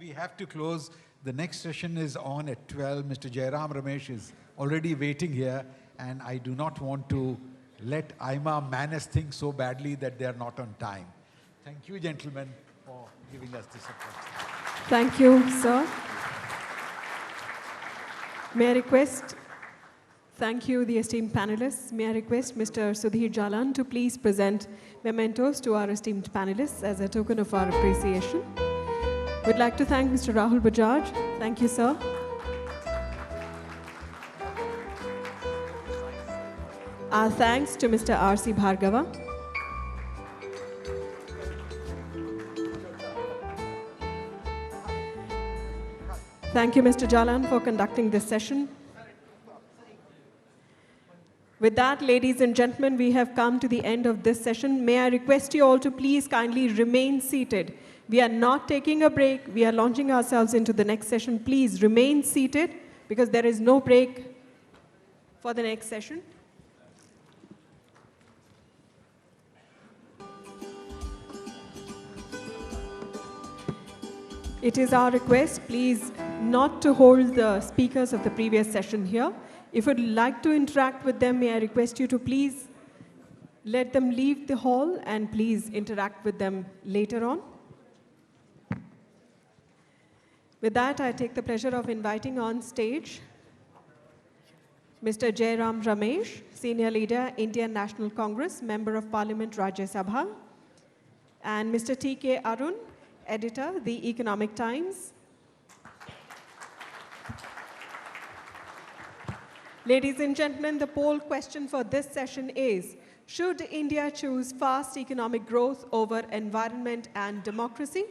We have to close. The next session is on at 12. Mr. Jairam Ramesh is already waiting here, and I do not want to let AIMA manage things so badly that they are not on time. Thank you, gentlemen, for giving us this opportunity. Thank you, sir. May I request, thank you, the esteemed panelists. May I request Mr. Sudhir Jalan to please present mementos to our esteemed panelists as a token of our appreciation. We'd like to thank Mr. Rahul Bajaj. Thank you, sir. Our thanks to Mr. R.C. Bhargava. Thank you, Mr. Jalan, for conducting this session. With that, ladies and gentlemen, we have come to the end of this session. May I request you all to please kindly remain seated. We are not taking a break. We are launching ourselves into the next session. Please remain seated because there is no break for the next session. It is our request, please, not to hold the speakers of the previous session here. If you'd like to interact with them, may I request you to please let them leave the hall and please interact with them later on. With that, I take the pleasure of inviting on stage Mr. Jairam Ramesh, Senior Leader, Indian National Congress, Member of Parliament, Rajya Sabha, and Mr. T.K. Arun, Editor, The Economic Times. Ladies and gentlemen, the poll question for this session is, should India choose fast economic growth over environment and democracy?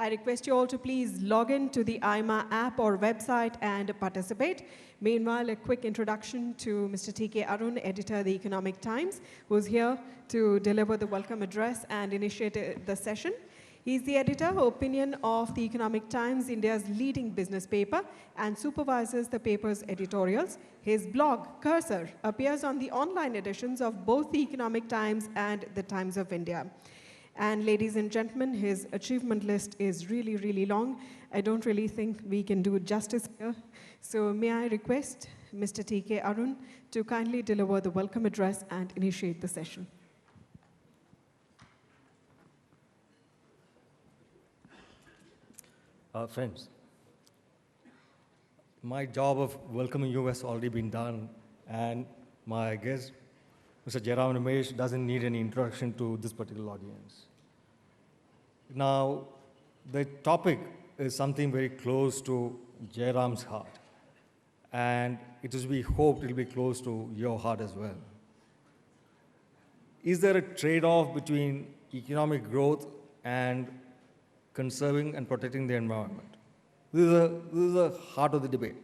I request you all to please log in to the AIMA app or website and participate. Meanwhile, a quick introduction to Mr. T.K. Arun, Editor, The Economic Times, who's here to deliver the welcome address and initiate the session. He's the editor of opinion of The Economic Times, India's leading business paper, and supervises the paper's editorials. His blog, Cursor, appears on the online editions of both The Economic Times and The Times of India. And ladies and gentlemen, his achievement list is really, really long. I don't really think we can do justice here. So may I request Mr. T.K. Arun to kindly deliver the welcome address and initiate the session. Friends, my job of welcoming you has already been done, and my guest, Mr. Jairam Ramesh, doesn't need any introduction to this particular audience. Now, the topic is something very close to Jairam's heart, and it is to be hoped it will be close to your heart as well. Is there a trade-off between economic growth and conserving and protecting the environment? This is the heart of the debate.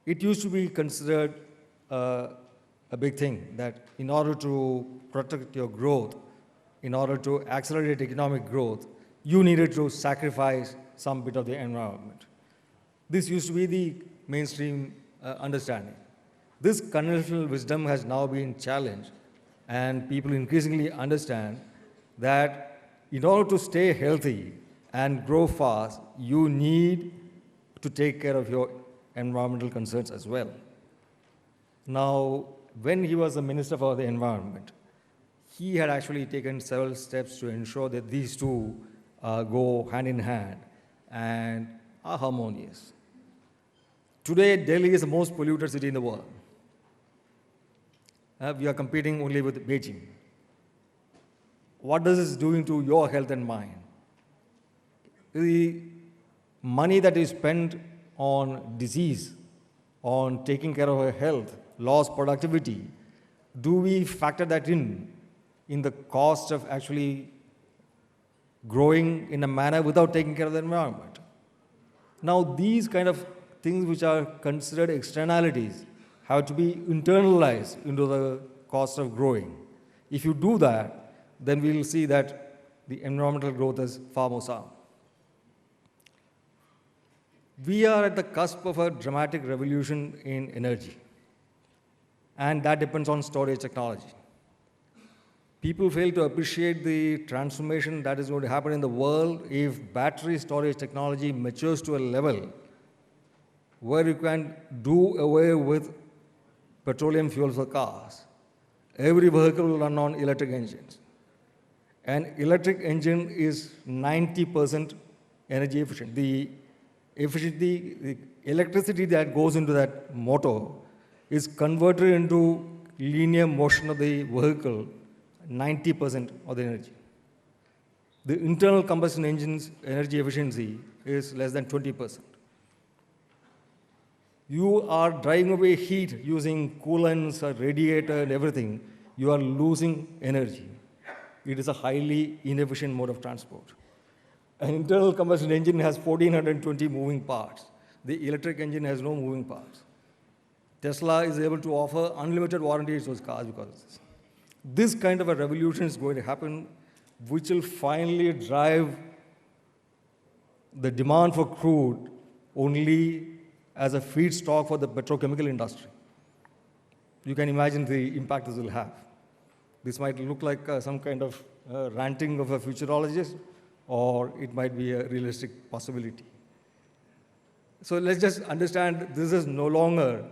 It used to be considered a big thing that in order to protect your growth, in order to accelerate economic growth, you needed to sacrifice some bit of the environment. This used to be the mainstream understanding. This conventional wisdom has now been challenged, and people increasingly understand that in order to stay healthy and grow fast, you need to take care of your environmental concerns as well. Now, when he was the Minister for the Environment, he had actually taken several steps to ensure that these two go hand in hand and are harmonious. Today, Delhi is the most polluted city in the world. We are competing only with Beijing. What does this doing to your health and mind? The money that is spent on disease, on taking care of our health, lost productivity, do we factor that in the cost of actually growing in a manner without taking care of the environment? Now, these kind of things which are considered externalities have to be internalized into the cost of growing. If you do that, then we will see that the environmental growth is far more sound. We are at the cusp of a dramatic revolution in energy, and that depends on storage technology. People fail to appreciate the transformation that is going to happen in the world if battery storage technology matures to a level where you can do away with petroleum fuel for cars. Every vehicle will run on electric engines. An electric engine is 90% energy efficient. The electricity that goes into that motor is converted into linear motion of the vehicle, 90% of the energy. The internal combustion engine's energy efficiency is less than 20%. You are driving away heat using coolants, a radiator, and everything. You are losing energy. It is a highly inefficient mode of transport. An internal combustion engine has 1,420 moving parts. The electric engine has no moving parts. Tesla is able to offer unlimited warranties to those cars because of this. This kind of a revolution is going to happen, which will finally drive the demand for crude only as a feedstock for the petrochemical industry. You can imagine the impact this will have. This might look like some kind of ranting of a futurologist, or it might be a realistic possibility. So let's just understand this is no longer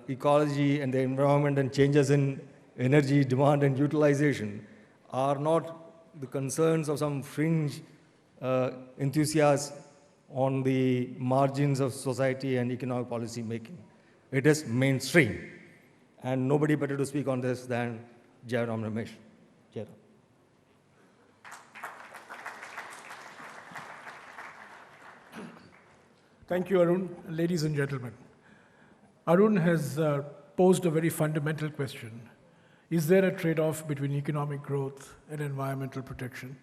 ecology and the environment and changes in energy demand and utilization are not the concerns of some fringe enthusiasts on the margins of society and economic policy making. It is mainstream. And nobody better to speak on this than Jairam Ramesh. Jairam. Thank you, Arun. Ladies and gentlemen, Arun has posed a very fundamental question. Is there a trade-off between economic growth and environmental protection?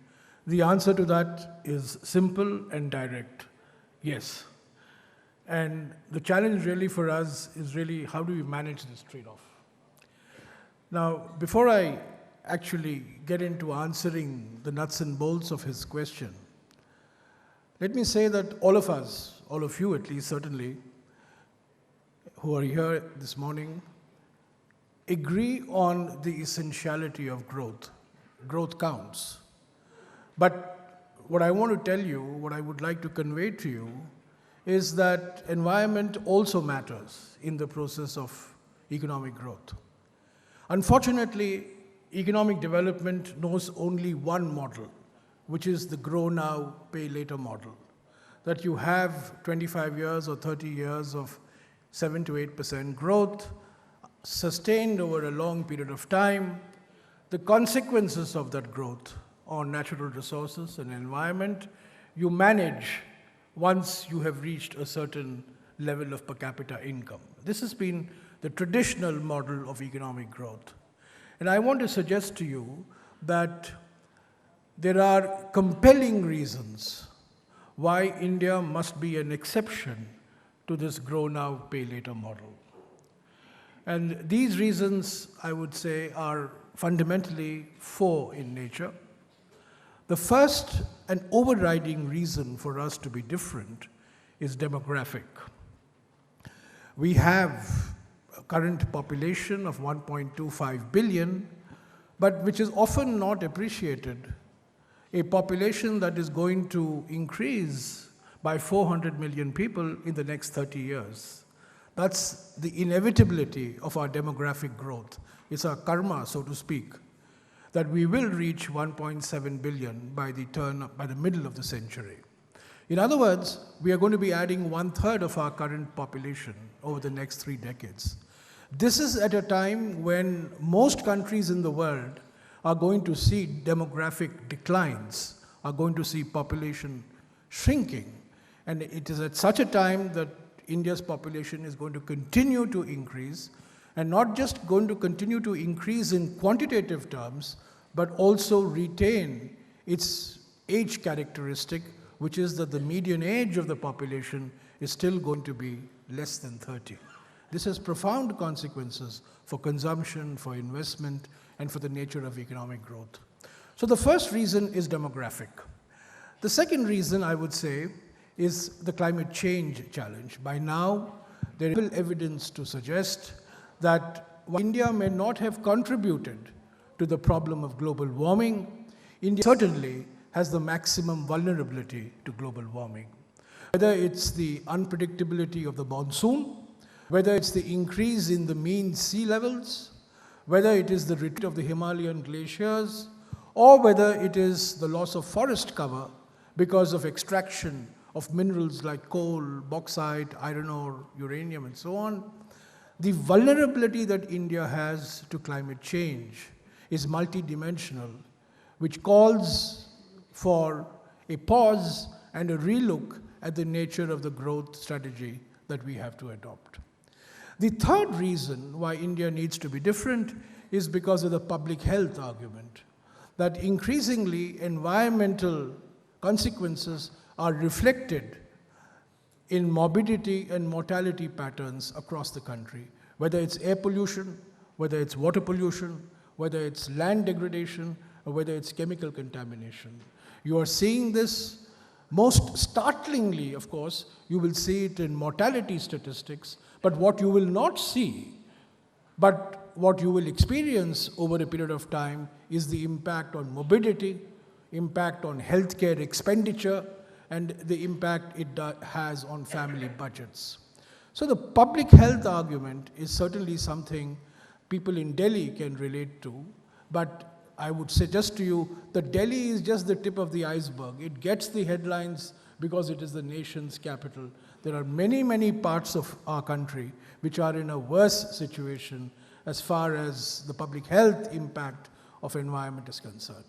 The answer to that is simple and direct. Yes. And the challenge really for us is really how do we manage this trade-off? Now, before I actually get into answering the nuts and bolts of his question, let me say that all of us, all of you at least certainly, who are here this morning, agree on the essentiality of growth. Growth counts. But what I want to tell you, what I would like to convey to you, is that environment also matters in the process of economic growth. Unfortunately, economic development knows only one model, which is the grow now, pay later model. That you have 25 years or 30 years of 7 to 8% growth, sustained over a long period of time. The consequences of that growth on natural resources and environment, you manage once you have reached a certain level of per capita income. This has been the traditional model of economic growth. And I want to suggest to you that there are compelling reasons why India must be an exception to this grow now, pay later model. And these reasons, I would say, are fundamentally four in nature. The first and overriding reason for us to be different is demographic. We have a current population of 1.25 billion, but which is often not appreciated, a population that is going to increase by 400 million people in the next 30 years. That's the inevitability of our demographic growth. It's our karma, so to speak, that we will reach 1.7 billion by the middle of the century. In other words, we are going to be adding 1/3 of our current population over the next 3 decades. This is at a time when most countries in the world are going to see demographic declines, are going to see population shrinking. And it is at such a time that India's population is going to continue to increase, and not just going to continue to increase in quantitative terms, but also retain its age characteristic, which is that the median age of the population is still going to be less than 30. This has profound consequences for consumption, for investment, and for the nature of economic growth. So the first reason is demographic. The second reason, I would say, is the climate change challenge. By now, there is evidence to suggest that while India may not have contributed to the problem of global warming, India certainly has the maximum vulnerability to global warming. Whether it's the unpredictability of the monsoon, whether it's the increase in the mean sea levels, whether it is the retreat of the Himalayan glaciers, or whether it is the loss of forest cover because of extraction of minerals like coal, bauxite, iron ore, uranium, and so on, the vulnerability that India has to climate change is multidimensional, which calls for a pause and a relook at the nature of the growth strategy that we have to adopt. The third reason why India needs to be different is because of the public health argument, that increasingly environmental consequences are reflected in morbidity and mortality patterns across the country, whether it's air pollution, whether it's water pollution, whether it's land degradation, or whether it's chemical contamination. You are seeing this most startlingly, of course, you will see it in mortality statistics, but what you will not see, but what you will experience over a period of time is the impact on morbidity, impact on healthcare expenditure, and the impact it has on family budgets. So the public health argument is certainly something people in Delhi can relate to, but I would suggest to you that Delhi is just the tip of the iceberg. It gets the headlines because it is the nation's capital. There are many, many parts of our country which are in a worse situation as far as the public health impact of environment is concerned.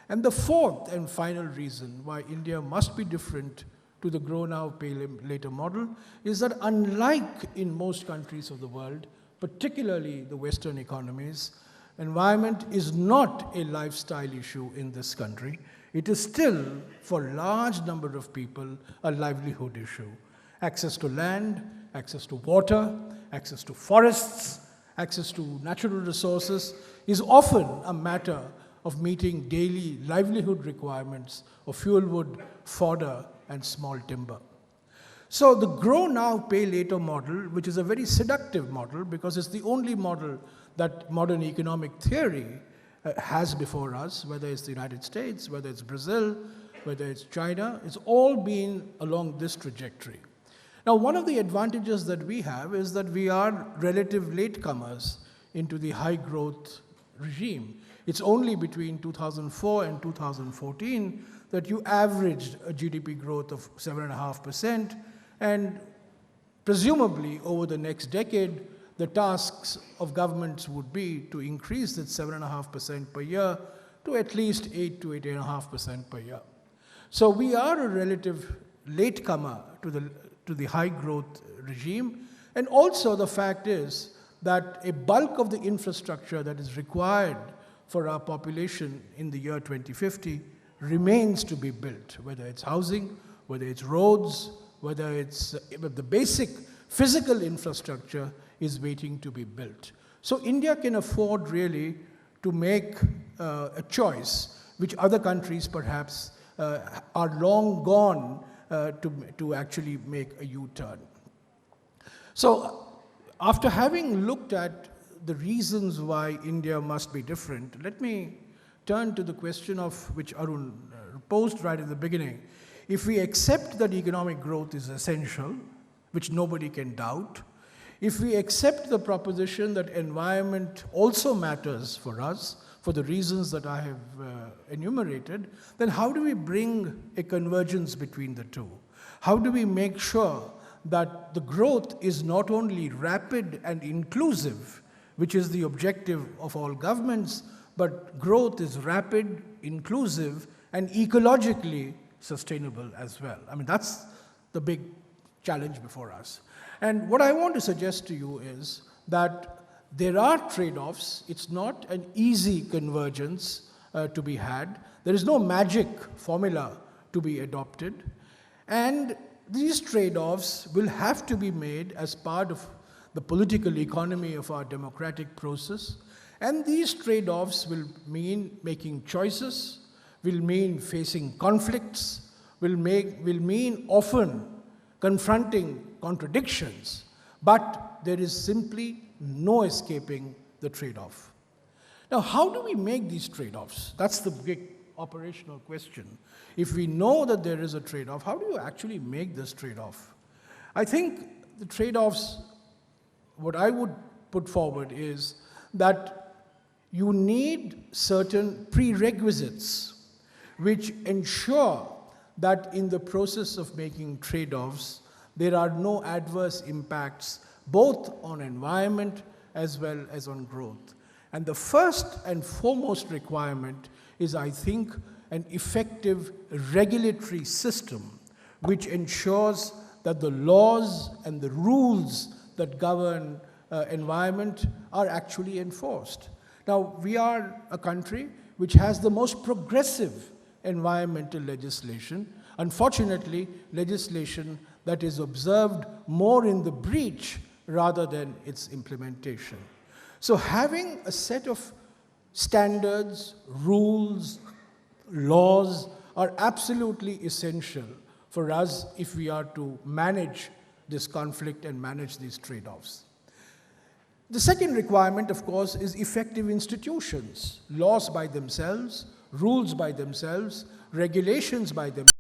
And the fourth and final reason why India must be different to the grow now, pay later model is that unlike in most countries of the world, particularly the Western economies, environment is not a lifestyle issue in this country. It is still, for a large number of people, a livelihood issue. Access to land, access to water, access to forests, access to natural resources is often a matter of meeting daily livelihood requirements of fuel wood, fodder, and small timber. So the grow now, pay later model, which is a very seductive model because it's the only model that modern economic theory has before us, whether it's the United States, whether it's Brazil, whether it's China, it's all been along this trajectory. Now, one of the advantages that we have is that we are relative latecomers into the high growth regime. It's only between 2004 and 2014 that you averaged a GDP growth of 7.5%, and presumably over the next decade, the tasks of governments would be to increase that 7.5% per year to at least 8 to 8.5% per year. So we are a relative latecomer to the high growth regime, and also the fact is that a bulk of the infrastructure that is required for our population in the year 2050 remains to be built, whether it's housing, whether it's roads, whether it's the basic physical infrastructure is waiting to be built. So India can afford really to make a choice which other countries perhaps are long gone to actually make a U-turn. So after having looked at the reasons why India must be different, let me turn to the question of which Arun posed right at the beginning. If we accept that economic growth is essential, which nobody can doubt, if we accept the proposition that environment also matters for us, for the reasons that I have enumerated, then how do we bring a convergence between the two? How do we make sure that the growth is not only rapid and inclusive, which is the objective of all governments, but growth is rapid, inclusive, and ecologically sustainable as well? I mean, that's the big challenge before us. And what I want to suggest to you is that there are trade-offs. It's not an easy convergence to be had. There is no magic formula to be adopted. And these trade-offs will have to be made as part of the political economy of our democratic process. And these trade-offs will mean making choices, will mean facing conflicts, will mean often confronting contradictions, but there is simply no escaping the trade-off. Now, how do we make these trade-offs? That's the big operational question. If we know that there is a trade-off, how do you actually make this trade-off? I think the trade-offs, what I would put forward is that you need certain prerequisites which ensure that in the process of making trade-offs, there are no adverse impacts both on environment as well as on growth. And the first and foremost requirement is, I think, an effective regulatory system which ensures that the laws and the rules that govern environment are actually enforced. Now, we are a country which has the most progressive environmental legislation. Unfortunately, legislation that is observed more in the breach rather than its implementation. So having a set of standards, rules, laws are absolutely essential for us if we are to manage this conflict and manage these trade-offs. The second requirement, of course, is effective institutions, laws by themselves, rules by themselves, regulations by themselves.